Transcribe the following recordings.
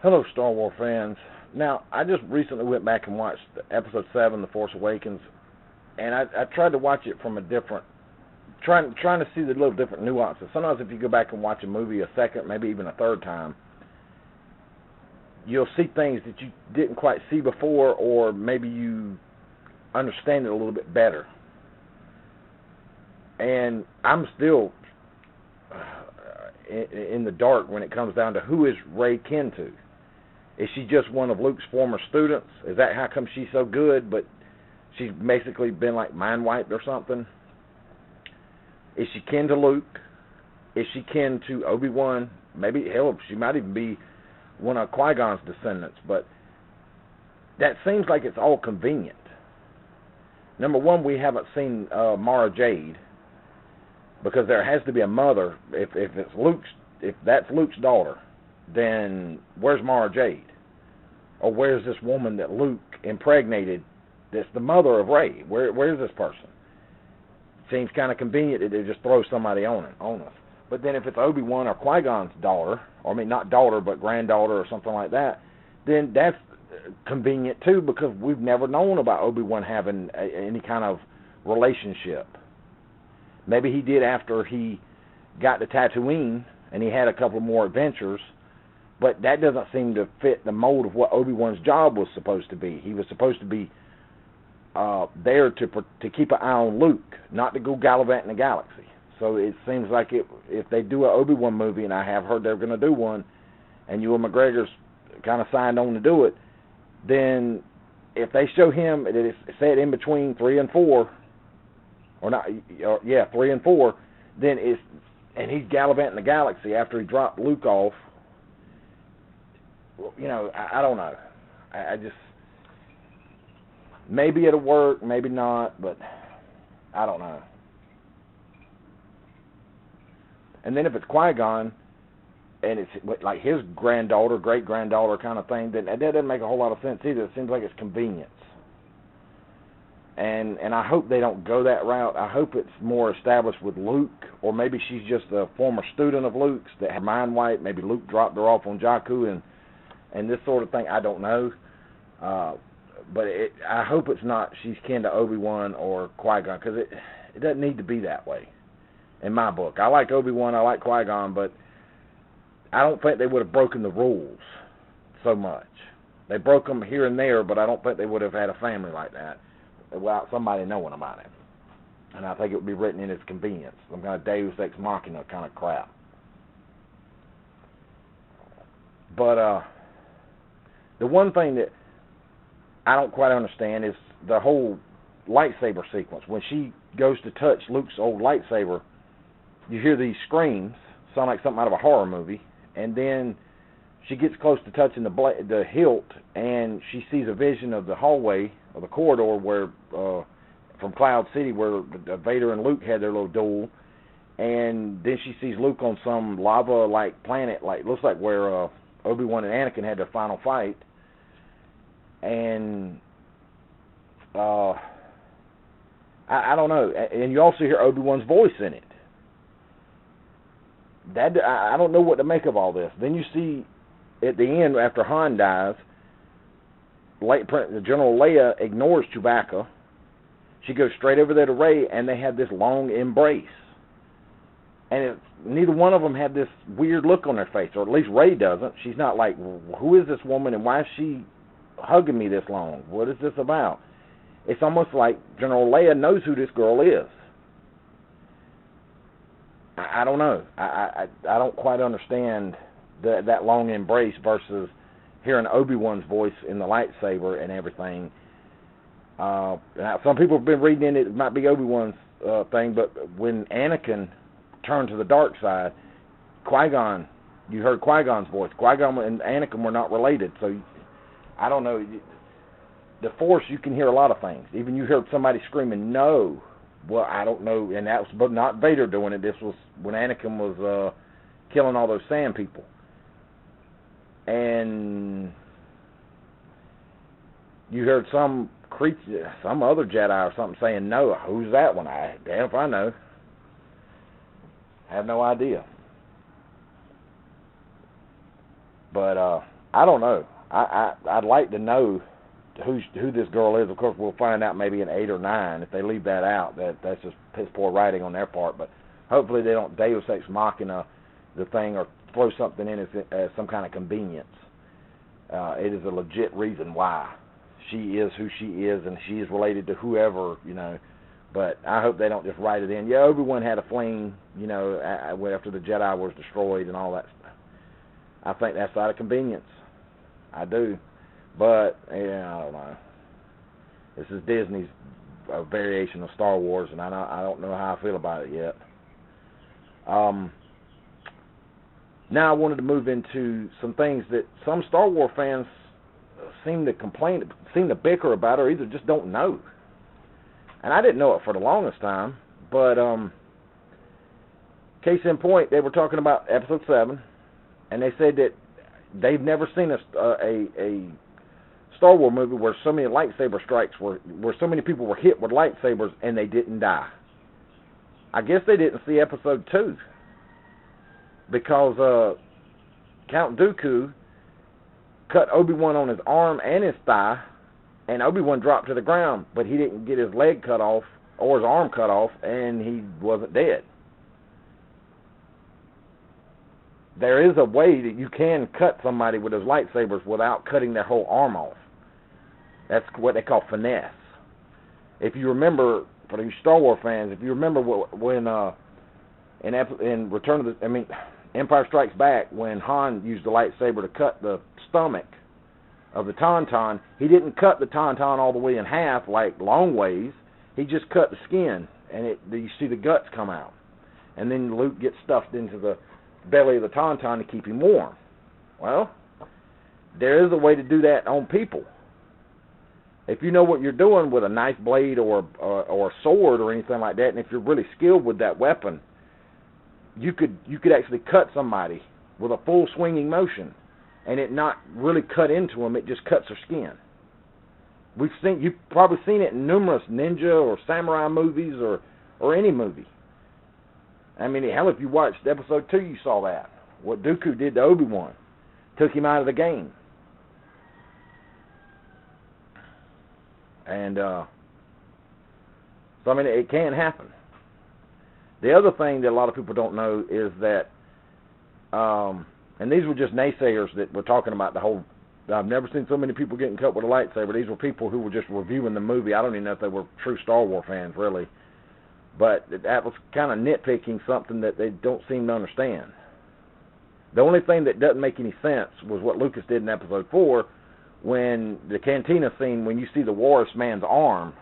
Hello, Star Wars fans. Now, I just recently went back and watched Episode 7, The Force Awakens, and I tried to watch it from a different, trying to see the little different nuances. Sometimes if you go back and watch a movie a second, maybe even a third time, you'll see things that you didn't quite see before, or maybe you understand it a little bit better. And I'm still in the dark when it comes down to who is Rey kin to. Is she just one of Luke's former students? Is that how come she's so good, but she's basically been like mind wiped or something? Is she kin to Luke? Is she kin to Obi-Wan? Maybe, hell, she might even be one of Qui-Gon's descendants, but that seems like it's all convenient. Number one, we haven't seen Mara Jade, because there has to be a mother. If that's Luke's daughter, then where's Mara Jade? Or where's this woman that Luke impregnated that's the mother of Rey? Where's this person? Seems kind of convenient that they just throw somebody on us. But then if it's Obi-Wan or Qui-Gon's daughter, or I mean not daughter but granddaughter or something like that, then that's convenient too, because we've never known about Obi-Wan having any kind of relationship. Maybe he did after he got to Tatooine and he had a couple more adventures, but that doesn't seem to fit the mold of what Obi-Wan's job was supposed to be. He was supposed to be there to keep an eye on Luke, not to go gallivanting the galaxy. So it seems like if they do an Obi-Wan movie, and I have heard they're going to do one, and Ewan McGregor's kind of signed on to do it, then if they show him, it's set in between 3 and 4, or not, 3 and 4, then and he's gallivanting the galaxy after he dropped Luke off. I don't know. I just, maybe it'll work, maybe not, but I don't know. And then if it's Qui-Gon, and it's like his granddaughter, great-granddaughter kind of thing, then that doesn't make a whole lot of sense either. It seems like it's convenience. And I hope they don't go that route. I hope it's more established with Luke, or maybe she's just a former student of Luke's that had mind wiped. Maybe Luke dropped her off on Jakku and this sort of thing. I don't know. But I hope it's not she's kin to Obi-Wan or Qui-Gon, because it doesn't need to be that way in my book. I like Obi-Wan, I like Qui-Gon, but I don't think they would have broken the rules so much. They broke them here and there, but I don't think they would have had a family like that without somebody knowing about it. And I think it would be written in as convenience, some kind of Deus Ex Machina kind of crap. But the one thing that I don't quite understand is the whole lightsaber sequence. When she goes to touch Luke's old lightsaber, you hear these screams, sound like something out of a horror movie, and then she gets close to touching the hilt, and she sees a vision of the hallway, or the corridor where, from Cloud City, where Vader and Luke had their little duel, and then she sees Luke on some lava-like planet, like looks like where Obi-Wan and Anakin had their final fight, and I don't know, and you also hear Obi-Wan's voice in it. I don't know what to make of all this. Then you see at the end, after Han dies, General Leia ignores Chewbacca. She goes straight over there to Rey, and they have this long embrace. And neither one of them have this weird look on their face, or at least Rey doesn't. She's not like, who is this woman, and why is she hugging me this long? What is this about? It's almost like General Leia knows who this girl is. I don't know. I don't quite understand that long embrace versus hearing Obi-Wan's voice in the lightsaber and everything. Now, some people have been reading in it might be Obi-Wan's thing, but when Anakin turned to the dark side, Qui-Gon, you heard Qui-Gon's voice. Qui-Gon and Anakin were not related, so I don't know. The Force, you can hear a lot of things. Even you heard somebody screaming, "No." Well, I don't know, and that was but not Vader doing it. This was when Anakin was killing all those sand people. And you heard some creature, some other Jedi or something saying, "No." Who's that one? Damn if I know. I have no idea. But I don't know. I'd like to know who this girl is. Of course, we'll find out maybe in 8 or 9. If they leave that out, that's just piss poor writing on their part. But hopefully they don't Deus Ex Machina the thing or throw something in as some kind of convenience. It is a legit reason why she is who she is, and she is related to whoever, you know. But I hope they don't just write it in. Yeah, Obi-Wan had a fling, you know, after the Jedi was destroyed and all that stuff. I think that's out of convenience. I do. But, yeah, I don't know. This is Disney's variation of Star Wars, and I don't know how I feel about it yet. Now I wanted to move into some things that some Star Wars fans seem to bicker about, or either just don't know. And I didn't know it for the longest time, but case in point, they were talking about Episode 7, and they said that they've never seen a Star Wars movie where so many lightsaber strikes where so many people were hit with lightsabers and they didn't die. I guess they didn't see Episode 2 because Count Dooku cut Obi-Wan on his arm and his thigh, and Obi-Wan dropped to the ground, but he didn't get his leg cut off or his arm cut off, and he wasn't dead. There is a way that you can cut somebody with those lightsabers without cutting their whole arm off. That's what they call finesse. If you remember, for the Star Wars fans, if you remember when in Empire Strikes Back, when Han used the lightsaber to cut the stomach of the Tauntaun, he didn't cut the Tauntaun all the way in half like long ways. He just cut the skin, and you see the guts come out. And then Luke gets stuffed into the belly of the Tauntaun to keep him warm. Well, there is a way to do that on people. If you know what you're doing with a knife blade or a sword or anything like that, and if you're really skilled with that weapon, you could actually cut somebody with a full swinging motion, and it not really cut into them. It just cuts their skin. You've probably seen it in numerous ninja or samurai movies or any movie. I mean, hell, if you watched Episode 2, you saw that. What Dooku did to Obi-Wan. Took him out of the game. And, so, I mean, it can happen. The other thing that a lot of people don't know is that, and these were just naysayers that were talking about the whole, I've never seen so many people getting cut with a lightsaber. These were people who were just reviewing the movie. I don't even know if they were true Star Wars fans, really. But that was kind of nitpicking something that they don't seem to understand. The only thing that doesn't make any sense was what Lucas did in Episode 4 when the cantina scene, when you see the Walrus man's arm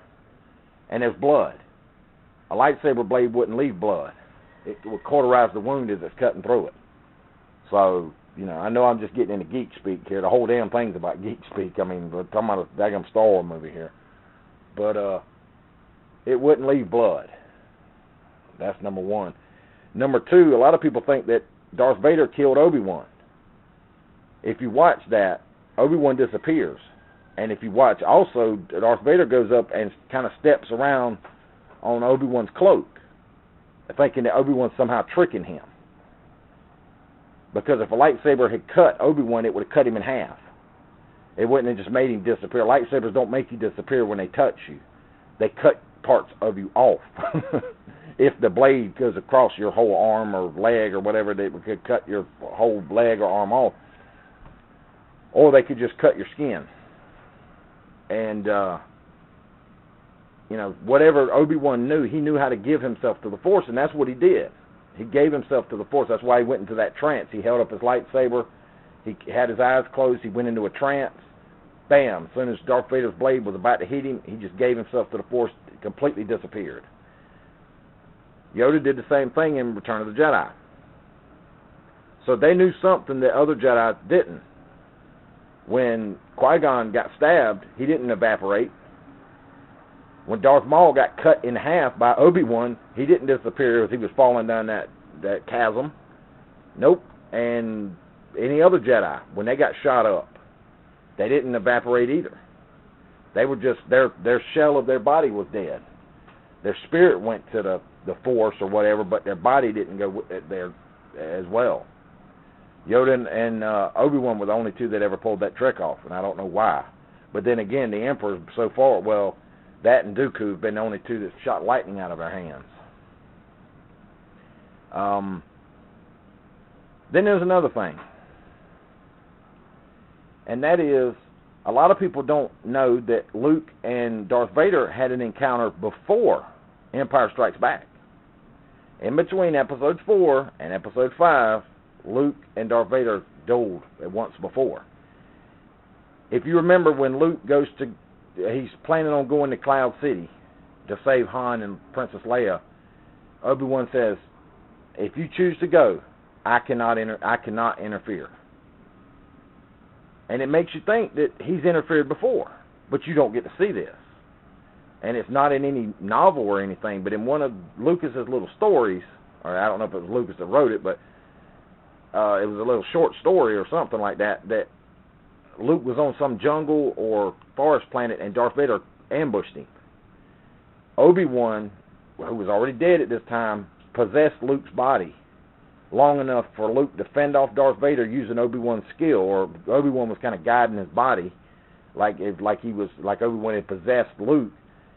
and there's blood. A lightsaber blade wouldn't leave blood. It would cauterize the wound as it's cutting through it. So, you know, I know I'm just getting into geek speak here. The whole damn thing's about geek speak. I mean, we're talking about a daggum Star Wars movie here. But it wouldn't leave blood. That's number one. Number two, a lot of people think that Darth Vader killed Obi-Wan. If you watch that, Obi-Wan disappears. And if you watch also, Darth Vader goes up and kind of steps around on Obi-Wan's cloak, thinking that Obi-Wan's somehow tricking him. Because if a lightsaber had cut Obi-Wan, it would have cut him in half. It wouldn't have just made him disappear. Lightsabers don't make you disappear when they touch you. They cut parts of you off. If the blade goes across your whole arm or leg or whatever, they could cut your whole leg or arm off. Or they could just cut your skin. And, you know, whatever Obi-Wan knew, he knew how to give himself to the Force, and that's what he did. He gave himself to the Force. That's why he went into that trance. He held up his lightsaber. He had his eyes closed. He went into a trance. Bam. As soon as Darth Vader's blade was about to hit him, he just gave himself to the Force, completely disappeared. Yoda did the same thing in Return of the Jedi. So they knew something that other Jedi didn't. When Qui-Gon got stabbed, he didn't evaporate. When Darth Maul got cut in half by Obi-Wan, he didn't disappear as he was falling down that chasm. Nope. And any other Jedi, when they got shot up, they didn't evaporate either. They were just, their shell of their body was dead. Their spirit went to the Force or whatever, but their body didn't go there as well. Yoda and Obi-Wan were the only two that ever pulled that trick off, and I don't know why. But then again, the Emperor so far, well, that and Dooku have been the only two that shot lightning out of their hands. Then there's another thing, and that is a lot of people don't know that Luke and Darth Vader had an encounter before Empire Strikes Back. In between Episode 4 and Episode 5, Luke and Darth Vader dueled once before. If you remember when Luke he's planning on going to Cloud City to save Han and Princess Leia, Obi-Wan says, if you choose to go, I cannot interfere. And it makes you think that he's interfered before, but you don't get to see this. And it's not in any novel or anything, but in one of Lucas's little stories, or I don't know if it was Lucas that wrote it, but it was a little short story or something like that, that Luke was on some jungle or forest planet and Darth Vader ambushed him. Obi-Wan, who was already dead at this time, possessed Luke's body long enough for Luke to fend off Darth Vader using Obi-Wan's skill, or Obi-Wan was kind of guiding his body like Obi-Wan had possessed Luke,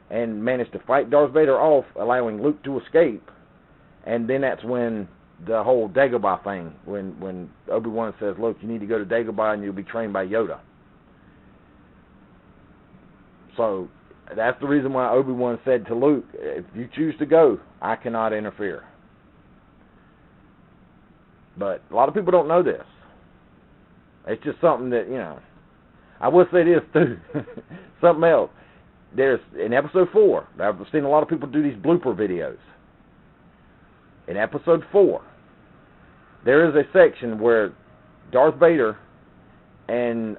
and managed to fight Darth Vader off, allowing Luke to escape. And then that's when the whole Dagobah thing, when Obi-Wan says, look, you need to go to Dagobah and you'll be trained by Yoda. So that's the reason why Obi-Wan said to Luke, if you choose to go, I cannot interfere. But a lot of people don't know this. It's just something that, I will say this too. Something else. There's, in Episode 4, I've seen a lot of people do these blooper videos. In Episode 4, there is a section where Darth Vader and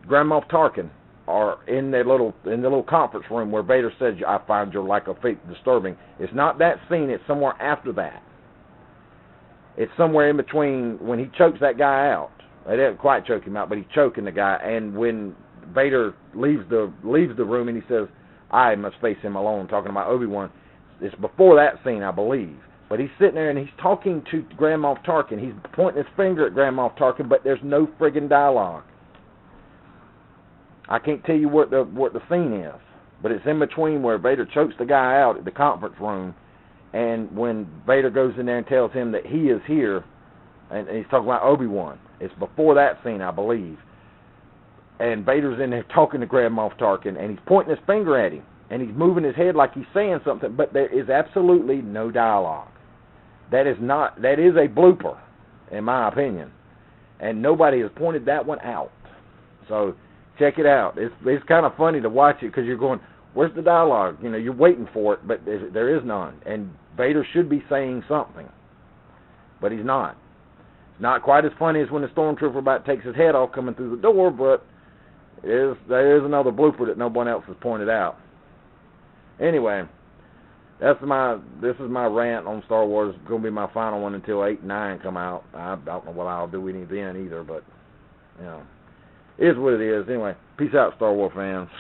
Grand Moff Tarkin are in the little conference room where Vader says, I find your lack of faith disturbing. It's not that scene, it's somewhere after that. It's somewhere in between when he chokes that guy out. They didn't quite choke him out, but he's choking the guy. And when Vader leaves the room and he says, I must face him alone, talking about Obi-Wan. It's before that scene, I believe. But he's sitting there and he's talking to Grand Moff Tarkin. He's pointing his finger at Grand Moff Tarkin, but there's no friggin' dialogue. I can't tell you what the scene is, but it's in between where Vader chokes the guy out at the conference room, and when Vader goes in there and tells him that he is here, and he's talking about Obi-Wan. It's before that scene, I believe. And Vader's in there talking to Grand Moff Tarkin, and he's pointing his finger at him, and he's moving his head like he's saying something, but there is absolutely no dialogue. That is a blooper, in my opinion, and nobody has pointed that one out. So check it out. It's kind of funny to watch it because you're going, where's the dialogue? You're waiting for it, but there is none. And Vader should be saying something, but he's not. It's not quite as funny as when the stormtrooper about takes his head off coming through the door, but there is another blooper that no one else has pointed out. Anyway, this is my rant on Star Wars. It's going to be my final one until 8 and 9 come out. I don't know what I'll do any then either, but it is what it is. Anyway, peace out, Star Wars fans.